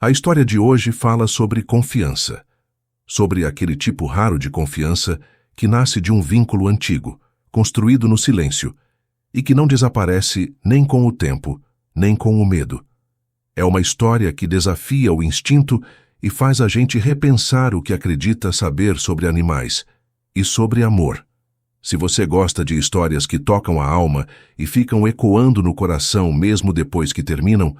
A história de hoje fala sobre confiança, sobre aquele tipo raro de confiança que nasce de um vínculo antigo, construído no silêncio, e que não desaparece nem com o tempo, nem com o medo. É uma história que desafia o instinto e faz a gente repensar o que acredita saber sobre animais e sobre amor. Se você gosta de histórias que tocam a alma e ficam ecoando no coração mesmo depois que terminam,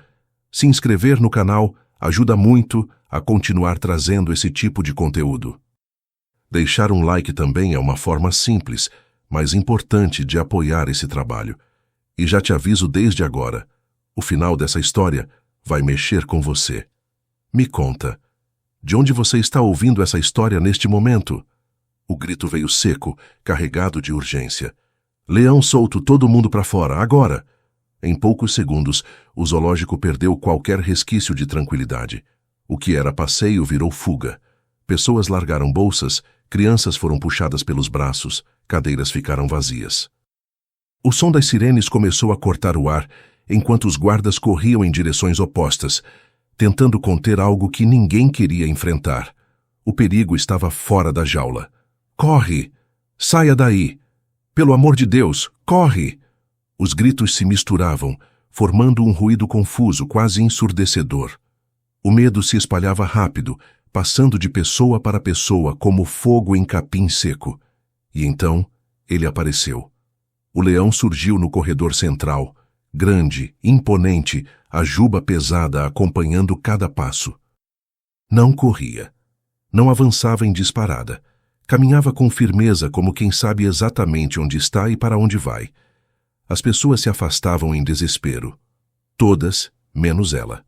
se inscrever no canal ajuda muito a continuar trazendo esse tipo de conteúdo. Deixar um like também é uma forma simples, mas importante de apoiar esse trabalho. E já te aviso desde agora, o final dessa história vai mexer com você. Me conta, de onde você está ouvindo essa história neste momento? O grito veio seco, carregado de urgência. Leão solto, todo mundo para fora, agora! Em poucos segundos, o zoológico perdeu qualquer resquício de tranquilidade. O que era passeio virou fuga. Pessoas largaram bolsas, crianças foram puxadas pelos braços, cadeiras ficaram vazias. O som das sirenes começou a cortar o ar, enquanto os guardas corriam em direções opostas, tentando conter algo que ninguém queria enfrentar. O perigo estava fora da jaula. Corre! Saia daí! Pelo amor de Deus, corre! Os gritos se misturavam, formando um ruído confuso, quase ensurdecedor. O medo se espalhava rápido, passando de pessoa para pessoa como fogo em capim seco. E então, ele apareceu. O leão surgiu no corredor central, grande, imponente, a juba pesada acompanhando cada passo. Não corria. Não avançava em disparada. Caminhava com firmeza como quem sabe exatamente onde está e para onde vai. As pessoas se afastavam em desespero. Todas, menos ela.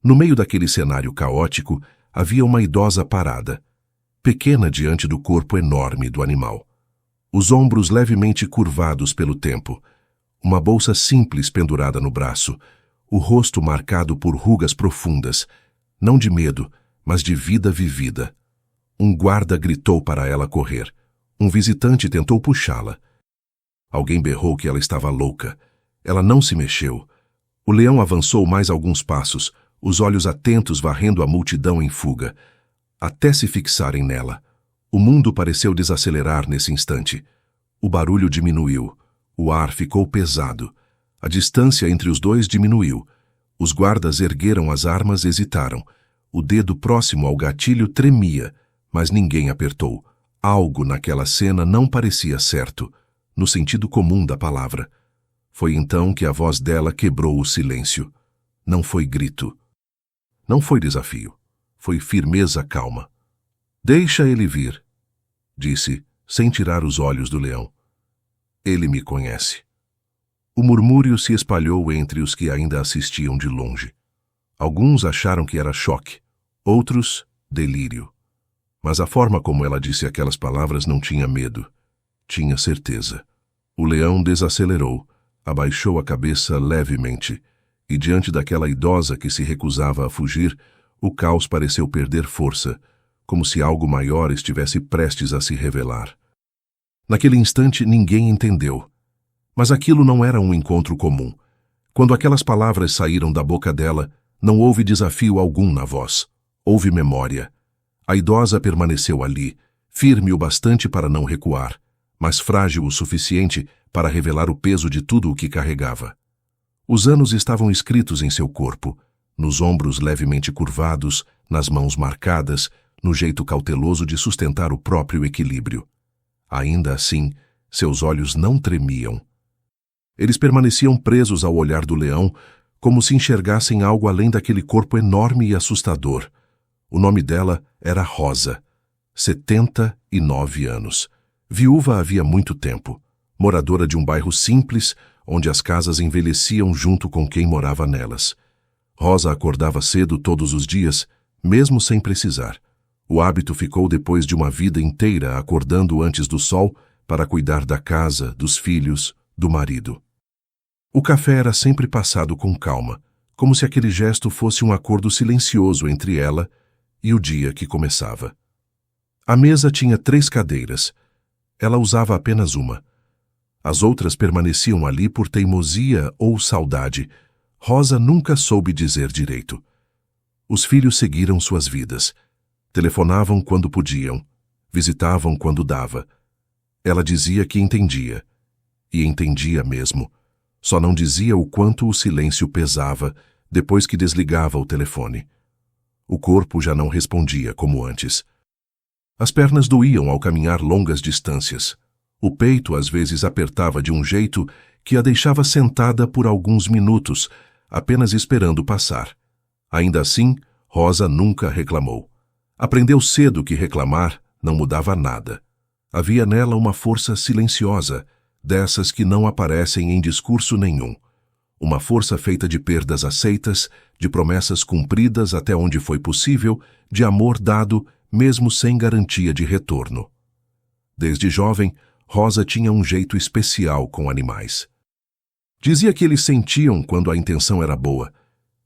No meio daquele cenário caótico, havia uma idosa parada, pequena diante do corpo enorme do animal. Os ombros levemente curvados pelo tempo, uma bolsa simples pendurada no braço, o rosto marcado por rugas profundas, não de medo, mas de vida vivida. Um guarda gritou para ela correr. Um visitante tentou puxá-la. Alguém berrou que ela estava louca. Ela não se mexeu. O leão avançou mais alguns passos, os olhos atentos varrendo a multidão em fuga, até se fixarem nela. O mundo pareceu desacelerar nesse instante. O barulho diminuiu. O ar ficou pesado. A distância entre os dois diminuiu. Os guardas ergueram as armas e hesitaram. O dedo próximo ao gatilho tremia, mas ninguém apertou. Algo naquela cena não parecia certo, no sentido comum da palavra. Foi então que a voz dela quebrou o silêncio. Não foi grito. Não foi desafio. Foi firmeza calma. Deixa ele vir, disse, sem tirar os olhos do leão. Ele me conhece. O murmúrio se espalhou entre os que ainda assistiam de longe. Alguns acharam que era choque, outros, delírio. Mas a forma como ela disse aquelas palavras não tinha medo. Tinha certeza. O leão desacelerou, abaixou a cabeça levemente, e diante daquela idosa que se recusava a fugir, o caos pareceu perder força, como se algo maior estivesse prestes a se revelar. Naquele instante ninguém entendeu. Mas aquilo não era um encontro comum. Quando aquelas palavras saíram da boca dela, não houve desafio algum na voz. Houve memória. A idosa permaneceu ali, firme o bastante para não recuar, mas frágil o suficiente para revelar o peso de tudo o que carregava. Os anos estavam escritos em seu corpo, nos ombros levemente curvados, nas mãos marcadas, no jeito cauteloso de sustentar o próprio equilíbrio. Ainda assim, seus olhos não tremiam. Eles permaneciam presos ao olhar do leão, como se enxergassem algo além daquele corpo enorme e assustador. O nome dela era Rosa, 79 anos. Viúva havia muito tempo, moradora de um bairro simples, onde as casas envelheciam junto com quem morava nelas. Rosa acordava cedo todos os dias, mesmo sem precisar. O hábito ficou depois de uma vida inteira acordando antes do sol para cuidar da casa, dos filhos, do marido. O café era sempre passado com calma, como se aquele gesto fosse um acordo silencioso entre ela e o dia que começava. A mesa tinha 3 cadeiras. Ela usava apenas uma. As outras permaneciam ali por teimosia ou saudade. Rosa nunca soube dizer direito. Os filhos seguiram suas vidas. Telefonavam quando podiam, visitavam quando dava. Ela dizia que entendia. E entendia mesmo. Só não dizia o quanto o silêncio pesava depois que desligava o telefone. O corpo já não respondia como antes. As pernas doíam ao caminhar longas distâncias. O peito às vezes apertava de um jeito que a deixava sentada por alguns minutos, apenas esperando passar. Ainda assim, Rosa nunca reclamou. Aprendeu cedo que reclamar não mudava nada. Havia nela uma força silenciosa, dessas que não aparecem em discurso nenhum. Uma força feita de perdas aceitas, de promessas cumpridas até onde foi possível, de amor dado, mesmo sem garantia de retorno. Desde jovem, Rosa tinha um jeito especial com animais. Dizia que eles sentiam quando a intenção era boa.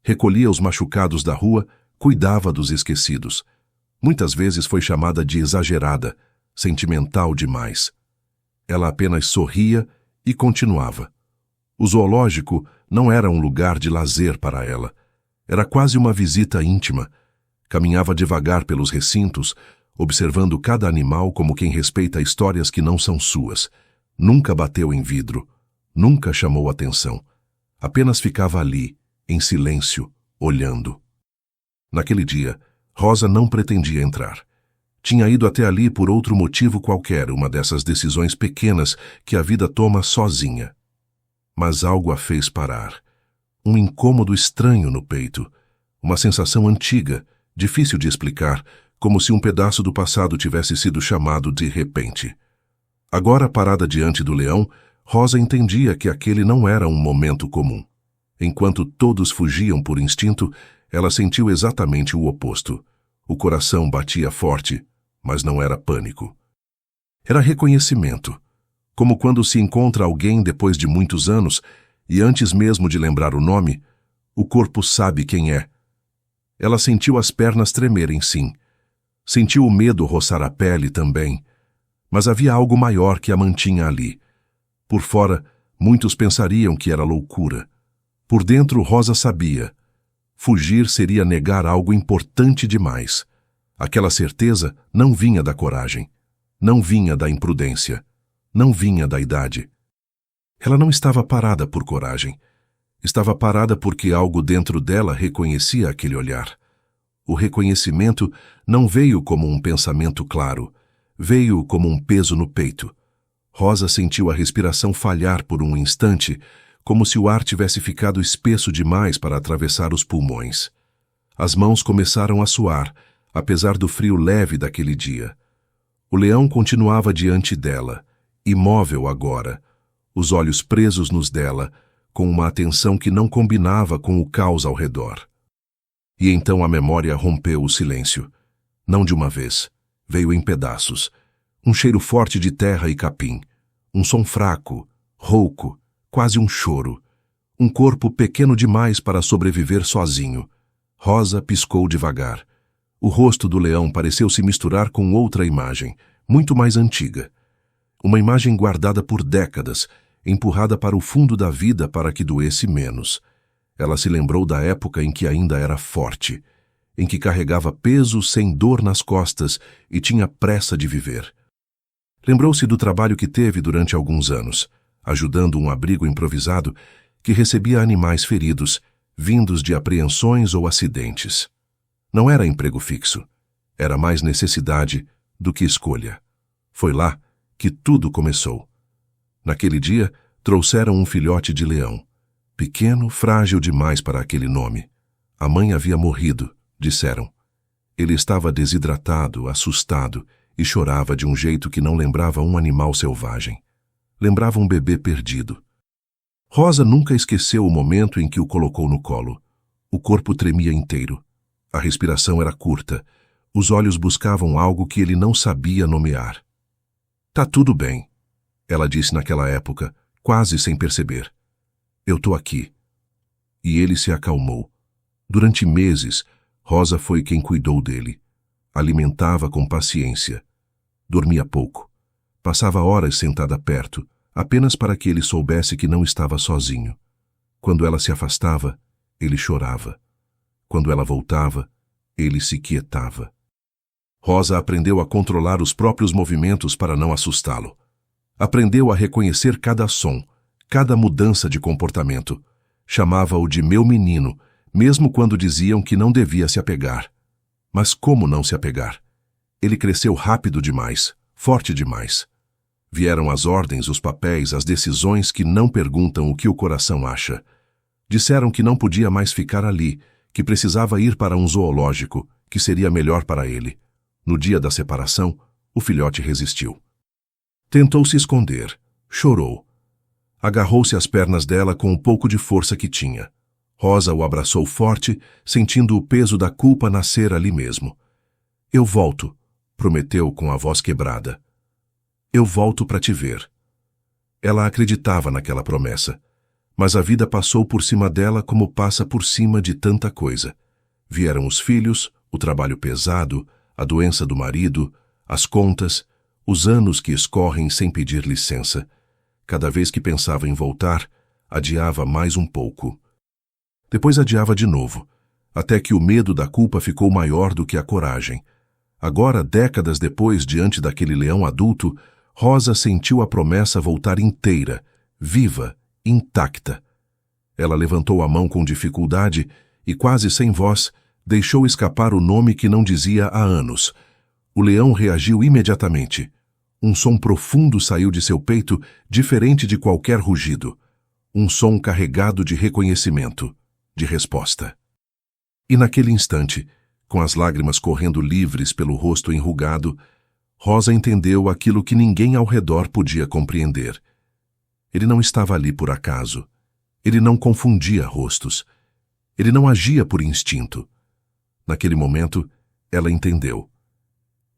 Recolhia os machucados da rua, cuidava dos esquecidos. Muitas vezes foi chamada de exagerada, sentimental demais. Ela apenas sorria e continuava. O zoológico não era um lugar de lazer para ela. Era quase uma visita íntima. Caminhava devagar pelos recintos, observando cada animal como quem respeita histórias que não são suas. Nunca bateu em vidro, nunca chamou atenção. Apenas ficava ali, em silêncio, olhando. Naquele dia, Rosa não pretendia entrar. Tinha ido até ali por outro motivo qualquer, uma dessas decisões pequenas que a vida toma sozinha. Mas algo a fez parar. Um incômodo estranho no peito. Uma sensação antiga, difícil de explicar, como se um pedaço do passado tivesse sido chamado de repente. Agora, parada diante do leão, Rosa entendia que aquele não era um momento comum. Enquanto todos fugiam por instinto, ela sentiu exatamente o oposto. O coração batia forte, mas não era pânico. Era reconhecimento, como quando se encontra alguém depois de muitos anos e antes mesmo de lembrar o nome, o corpo sabe quem é. Ela sentiu as pernas tremerem, sim. Sentiu o medo roçar a pele também. Mas havia algo maior que a mantinha ali. Por fora, muitos pensariam que era loucura. Por dentro, Rosa sabia. Fugir seria negar algo importante demais. Aquela certeza não vinha da coragem, não vinha da imprudência, não vinha da idade. Ela não estava parada por coragem. Estava parada porque algo dentro dela reconhecia aquele olhar. O reconhecimento não veio como um pensamento claro, veio como um peso no peito. Rosa sentiu a respiração falhar por um instante, como se o ar tivesse ficado espesso demais para atravessar os pulmões. As mãos começaram a suar, apesar do frio leve daquele dia. O leão continuava diante dela, imóvel agora, os olhos presos nos dela, com uma atenção que não combinava com o caos ao redor. E então a memória rompeu o silêncio. Não de uma vez. Veio em pedaços. Um cheiro forte de terra e capim. Um som fraco, rouco, quase um choro. Um corpo pequeno demais para sobreviver sozinho. Rosa piscou devagar. O rosto do leão pareceu se misturar com outra imagem, muito mais antiga. Uma imagem guardada por décadas, empurrada para o fundo da vida para que doesse menos. Ela se lembrou da época em que ainda era forte, em que carregava peso sem dor nas costas e tinha pressa de viver. Lembrou-se do trabalho que teve durante alguns anos, ajudando um abrigo improvisado que recebia animais feridos, vindos de apreensões ou acidentes. Não era emprego fixo, era mais necessidade do que escolha. Foi lá que tudo começou. Naquele dia, trouxeram um filhote de leão. Pequeno, frágil demais para aquele nome. A mãe havia morrido, disseram. Ele estava desidratado, assustado, e chorava de um jeito que não lembrava um animal selvagem. Lembrava um bebê perdido. Rosa nunca esqueceu o momento em que o colocou no colo. O corpo tremia inteiro. A respiração era curta. Os olhos buscavam algo que ele não sabia nomear. "Tá tudo bem", ela disse naquela época, quase sem perceber. "Eu tô aqui." E ele se acalmou. Durante meses, Rosa foi quem cuidou dele. Alimentava com paciência. Dormia pouco. Passava horas sentada perto, apenas para que ele soubesse que não estava sozinho. Quando ela se afastava, ele chorava. Quando ela voltava, ele se quietava. Rosa aprendeu a controlar os próprios movimentos para não assustá-lo. Aprendeu a reconhecer cada som, cada mudança de comportamento. Chamava-o de meu menino, mesmo quando diziam que não devia se apegar. Mas como não se apegar? Ele cresceu rápido demais, forte demais. Vieram as ordens, os papéis, as decisões que não perguntam o que o coração acha. Disseram que não podia mais ficar ali, que precisava ir para um zoológico, que seria melhor para ele. No dia da separação, o filhote resistiu. Tentou se esconder, chorou. Agarrou-se às pernas dela com um pouco de força que tinha. Rosa o abraçou forte, sentindo o peso da culpa nascer ali mesmo. Eu volto, prometeu com a voz quebrada. Eu volto para te ver. Ela acreditava naquela promessa, mas a vida passou por cima dela como passa por cima de tanta coisa. Vieram os filhos, o trabalho pesado, a doença do marido, as contas, os anos que escorrem sem pedir licença. Cada vez que pensava em voltar, adiava mais um pouco. Depois adiava de novo, até que o medo da culpa ficou maior do que a coragem. Agora, décadas depois, diante daquele leão adulto, Rosa sentiu a promessa voltar inteira, viva, intacta. Ela levantou a mão com dificuldade e, quase sem voz, deixou escapar o nome que não dizia há anos. O leão reagiu imediatamente. Um som profundo saiu de seu peito, diferente de qualquer rugido. Um som carregado de reconhecimento, de resposta. E naquele instante, com as lágrimas correndo livres pelo rosto enrugado, Rosa entendeu aquilo que ninguém ao redor podia compreender. Ele não estava ali por acaso. Ele não confundia rostos. Ele não agia por instinto. Naquele momento, ela entendeu.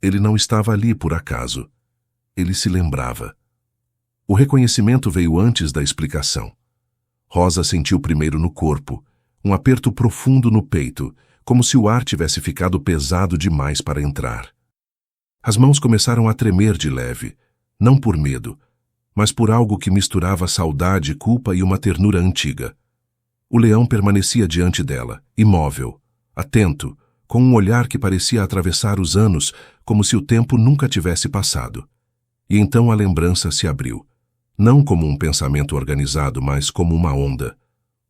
Ele não estava ali por acaso. Ele se lembrava. O reconhecimento veio antes da explicação. Rosa sentiu primeiro no corpo, um aperto profundo no peito, como se o ar tivesse ficado pesado demais para entrar. As mãos começaram a tremer de leve, não por medo, mas por algo que misturava saudade, culpa e uma ternura antiga. O leão permanecia diante dela, imóvel, atento, com um olhar que parecia atravessar os anos, como se o tempo nunca tivesse passado. E então a lembrança se abriu, não como um pensamento organizado, mas como uma onda.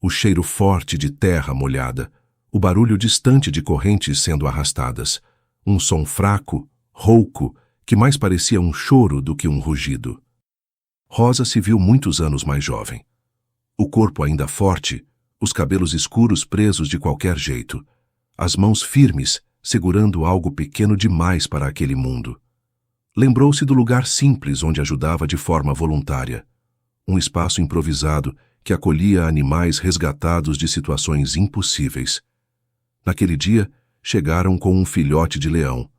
O cheiro forte de terra molhada, o barulho distante de correntes sendo arrastadas, um som fraco, rouco, que mais parecia um choro do que um rugido. Rosa se viu muitos anos mais jovem. O corpo ainda forte, os cabelos escuros presos de qualquer jeito, as mãos firmes, segurando algo pequeno demais para aquele mundo. Lembrou-se do lugar simples onde ajudava de forma voluntária. Um espaço improvisado que acolhia animais resgatados de situações impossíveis. Naquele dia, chegaram com um filhote de leão.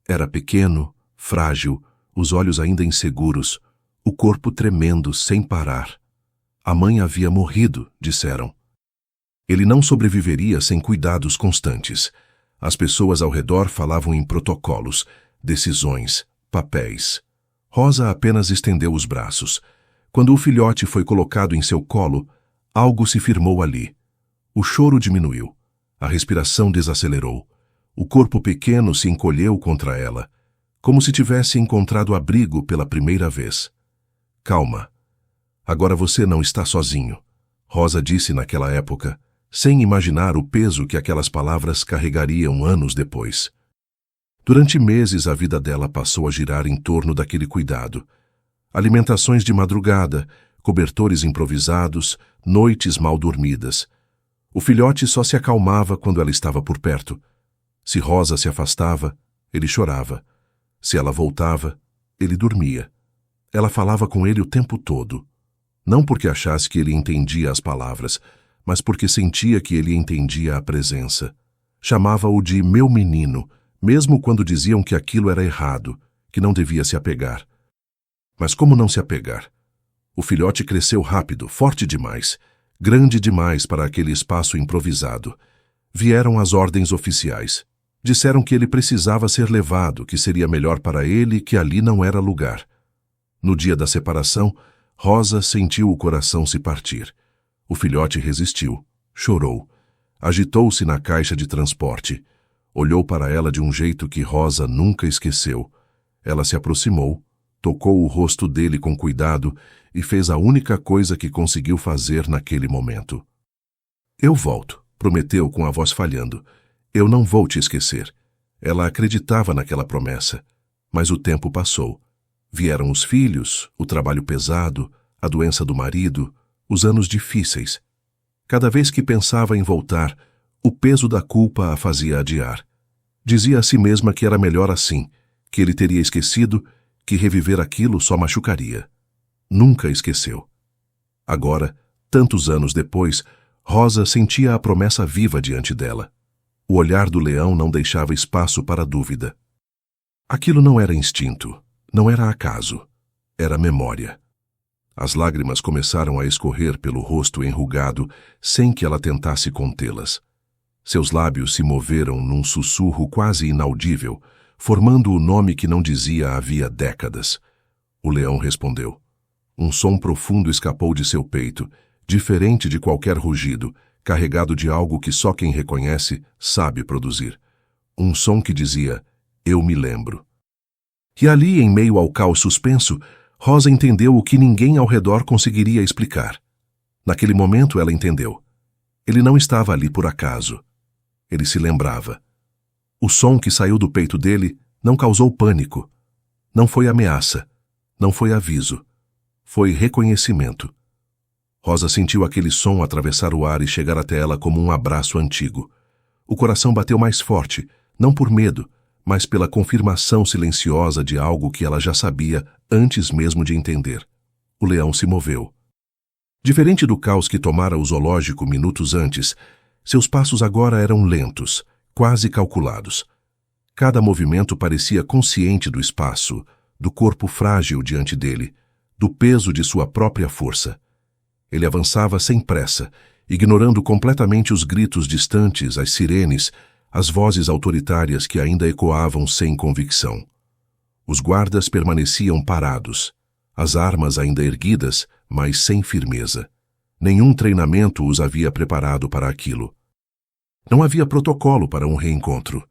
Era pequeno, frágil, os olhos ainda inseguros, o corpo tremendo sem parar. A mãe havia morrido, disseram. Ele não sobreviveria sem cuidados constantes. As pessoas ao redor falavam em protocolos, decisões, papéis. Rosa apenas estendeu os braços. Quando o filhote foi colocado em seu colo, algo se firmou ali. O choro diminuiu. A respiração desacelerou. O corpo pequeno se encolheu contra ela, como se tivesse encontrado abrigo pela primeira vez. Calma. Agora você não está sozinho, Rosa disse naquela época, sem imaginar o peso que aquelas palavras carregariam anos depois. Durante meses a vida dela passou a girar em torno daquele cuidado. Alimentações de madrugada, cobertores improvisados, noites mal dormidas. O filhote só se acalmava quando ela estava por perto. Se Rosa se afastava, ele chorava. Se ela voltava, ele dormia. Ela falava com ele o tempo todo. Não porque achasse que ele entendia as palavras, mas porque sentia que ele entendia a presença. Chamava-o de meu menino, mesmo quando diziam que aquilo era errado, que não devia se apegar. Mas como não se apegar? O filhote cresceu rápido, forte demais, grande demais para aquele espaço improvisado. Vieram as ordens oficiais. Disseram que ele precisava ser levado, que seria melhor para ele, que ali não era lugar. No dia da separação, Rosa sentiu o coração se partir. O filhote resistiu, chorou. Agitou-se na caixa de transporte. Olhou para ela de um jeito que Rosa nunca esqueceu. Ela se aproximou, tocou o rosto dele com cuidado e fez a única coisa que conseguiu fazer naquele momento. Eu volto, prometeu com a voz falhando. Eu não vou te esquecer. Ela acreditava naquela promessa. Mas o tempo passou. Vieram os filhos, o trabalho pesado, a doença do marido, os anos difíceis. Cada vez que pensava em voltar, o peso da culpa a fazia adiar. Dizia a si mesma que era melhor assim, que ele teria esquecido, que reviver aquilo só machucaria. Nunca esqueceu. Agora, tantos anos depois, Rosa sentia a promessa viva diante dela. O olhar do leão não deixava espaço para dúvida. Aquilo não era instinto, não era acaso, era memória. As lágrimas começaram a escorrer pelo rosto enrugado, sem que ela tentasse contê-las. Seus lábios se moveram num sussurro quase inaudível, formando o nome que não dizia havia décadas. O leão respondeu. Um som profundo escapou de seu peito, diferente de qualquer rugido, carregado de algo que só quem reconhece sabe produzir. Um som que dizia, eu me lembro. E ali, em meio ao caos suspenso, Rosa entendeu o que ninguém ao redor conseguiria explicar. Naquele momento ela entendeu. Ele não estava ali por acaso. Ele se lembrava. O som que saiu do peito dele não causou pânico. Não foi ameaça. Não foi aviso. Foi reconhecimento. Rosa sentiu aquele som atravessar o ar e chegar até ela como um abraço antigo. O coração bateu mais forte, não por medo, mas pela confirmação silenciosa de algo que ela já sabia antes mesmo de entender. O leão se moveu. Diferente do caos que tomara o zoológico minutos antes, seus passos agora eram lentos, quase calculados. Cada movimento parecia consciente do espaço, do corpo frágil diante dele, do peso de sua própria força. Ele avançava sem pressa, ignorando completamente os gritos distantes, as sirenes, as vozes autoritárias que ainda ecoavam sem convicção. Os guardas permaneciam parados, as armas ainda erguidas, mas sem firmeza. Nenhum treinamento os havia preparado para aquilo. Não havia protocolo para um reencontro.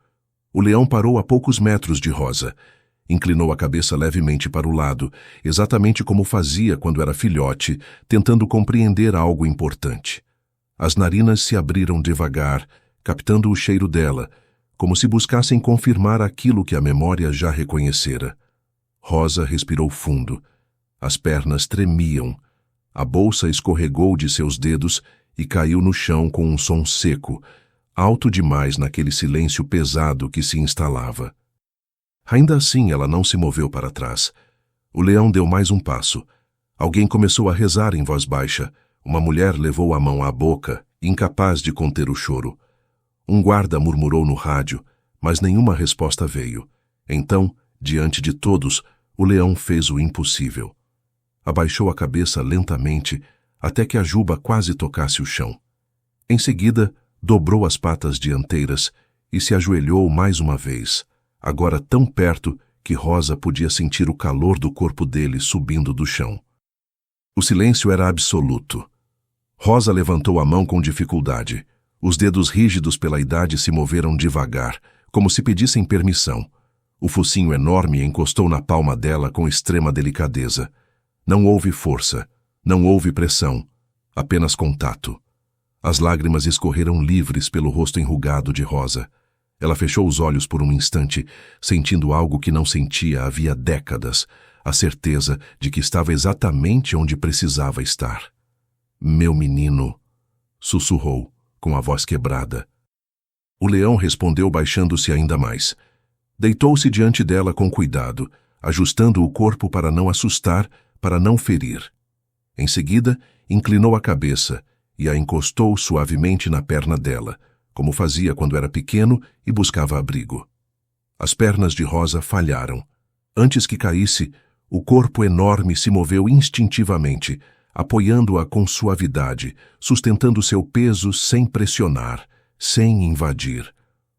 O leão parou a poucos metros de Rosa. Inclinou a cabeça levemente para o lado, exatamente como fazia quando era filhote, tentando compreender algo importante. As narinas se abriram devagar, captando o cheiro dela, como se buscassem confirmar aquilo que a memória já reconhecera. Rosa respirou fundo. As pernas tremiam. A bolsa escorregou de seus dedos e caiu no chão com um som seco, alto demais naquele silêncio pesado que se instalava. Ainda assim, ela não se moveu para trás. O leão deu mais um passo. Alguém começou a rezar em voz baixa. Uma mulher levou a mão à boca, incapaz de conter o choro. Um guarda murmurou no rádio, mas nenhuma resposta veio. Então, diante de todos, o leão fez o impossível. Abaixou a cabeça lentamente, até que a juba quase tocasse o chão. Em seguida, dobrou as patas dianteiras e se ajoelhou mais uma vez, agora tão perto que Rosa podia sentir o calor do corpo dele subindo do chão. O silêncio era absoluto. Rosa levantou a mão com dificuldade. Os dedos rígidos pela idade se moveram devagar, como se pedissem permissão. O focinho enorme encostou na palma dela com extrema delicadeza. Não houve força, não houve pressão, apenas contato. As lágrimas escorreram livres pelo rosto enrugado de Rosa. Ela fechou os olhos por um instante, sentindo algo que não sentia havia décadas, a certeza de que estava exatamente onde precisava estar. Meu menino, sussurrou, com a voz quebrada. O leão respondeu baixando-se ainda mais. Deitou-se diante dela com cuidado, ajustando o corpo para não assustar, para não ferir. Em seguida, inclinou a cabeça e a encostou suavemente na perna dela, como fazia quando era pequeno e buscava abrigo. As pernas de Rosa falharam. Antes que caísse, o corpo enorme se moveu instintivamente, apoiando-a com suavidade, sustentando seu peso sem pressionar, sem invadir.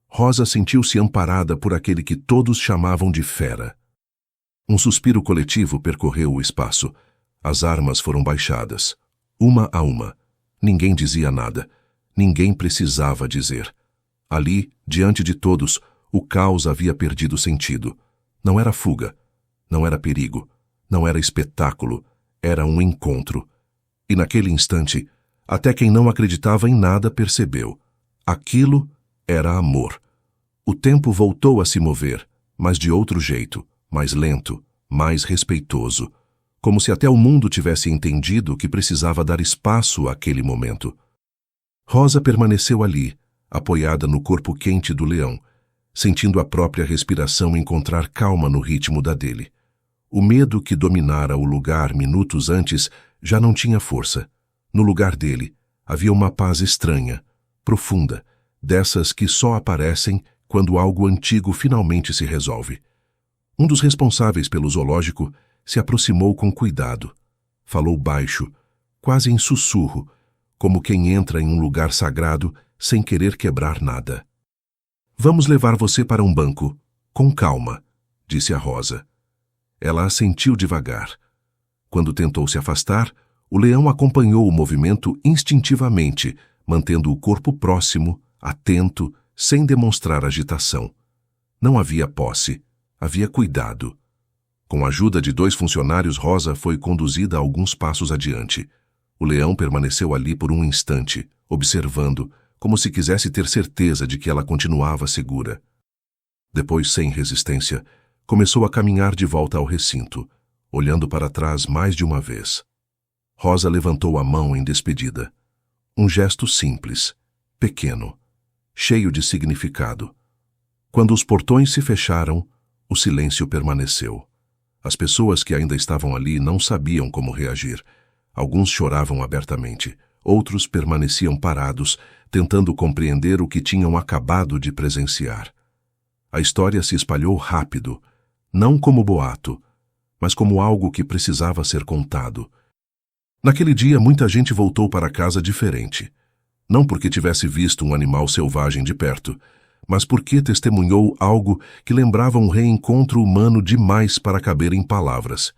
Rosa sentiu-se amparada por aquele que todos chamavam de fera. Um suspiro coletivo percorreu o espaço. As armas foram baixadas, uma a uma. Ninguém dizia nada. ninguém precisava dizer. Ali, diante de todos, o caos havia perdido sentido. Não era fuga, não era perigo, não era espetáculo, era um encontro. E naquele instante, até quem não acreditava em nada percebeu. Aquilo era amor. O tempo voltou a se mover, mas de outro jeito, mais lento, mais respeitoso, como se até o mundo tivesse entendido que precisava dar espaço àquele momento. Rosa permaneceu ali, apoiada no corpo quente do leão, sentindo a própria respiração encontrar calma no ritmo da dele. O medo que dominara o lugar minutos antes já não tinha força. No lugar dele, havia uma paz estranha, profunda, dessas que só aparecem quando algo antigo finalmente se resolve. Um dos responsáveis pelo zoológico se aproximou com cuidado. Falou baixo, quase em sussurro, como quem entra em um lugar sagrado sem querer quebrar nada. "Vamos levar você para um banco, com calma", disse a Rosa. Ela assentiu devagar. Quando tentou se afastar, o leão acompanhou o movimento instintivamente, mantendo o corpo próximo, atento, sem demonstrar agitação. Não havia posse, havia cuidado. Com a ajuda de 2 funcionários, Rosa foi conduzida alguns passos adiante. O leão permaneceu ali por um instante, observando, como se quisesse ter certeza de que ela continuava segura. Depois, sem resistência, começou a caminhar de volta ao recinto, olhando para trás mais de uma vez. Rosa levantou a mão em despedida. Um gesto simples, pequeno, cheio de significado. Quando os portões se fecharam, o silêncio permaneceu. As pessoas que ainda estavam ali não sabiam como reagir. Alguns choravam abertamente, outros permaneciam parados, tentando compreender o que tinham acabado de presenciar. A história se espalhou rápido, não como boato, mas como algo que precisava ser contado. Naquele dia, muita gente voltou para casa diferente. Não porque tivesse visto um animal selvagem de perto, mas porque testemunhou algo que lembrava um reencontro humano demais para caber em palavras.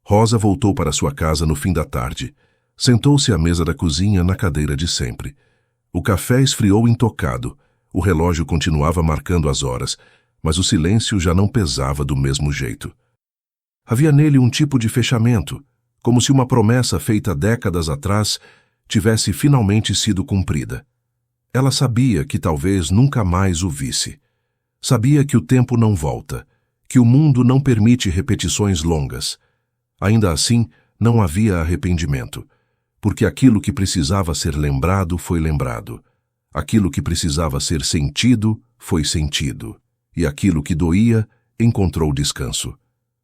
Rosa voltou para sua casa no fim da tarde. Sentou-se à mesa da cozinha na cadeira de sempre. O café esfriou intocado. O relógio continuava marcando as horas, mas o silêncio já não pesava do mesmo jeito. Havia nele um tipo de fechamento, como se uma promessa feita décadas atrás tivesse finalmente sido cumprida. Ela sabia que talvez nunca mais o visse. Sabia que o tempo não volta, que o mundo não permite repetições longas. Ainda assim, não havia arrependimento, porque aquilo que precisava ser lembrado foi lembrado. Aquilo que precisava ser sentido foi sentido. E aquilo que doía encontrou descanso.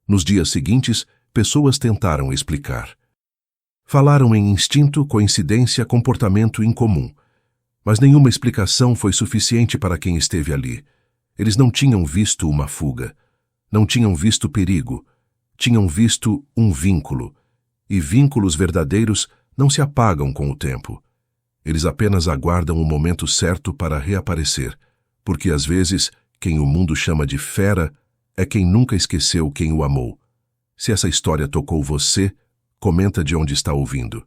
Nos dias seguintes, pessoas tentaram explicar. Falaram em instinto, coincidência, comportamento incomum. Mas nenhuma explicação foi suficiente para quem esteve ali. Eles não tinham visto uma fuga. Não tinham visto perigo. Tinham visto um vínculo. E vínculos verdadeiros não se apagam com o tempo. Eles apenas aguardam o momento certo para reaparecer, porque às vezes quem o mundo chama de fera é quem nunca esqueceu quem o amou. Se essa história tocou você, comenta de onde está ouvindo.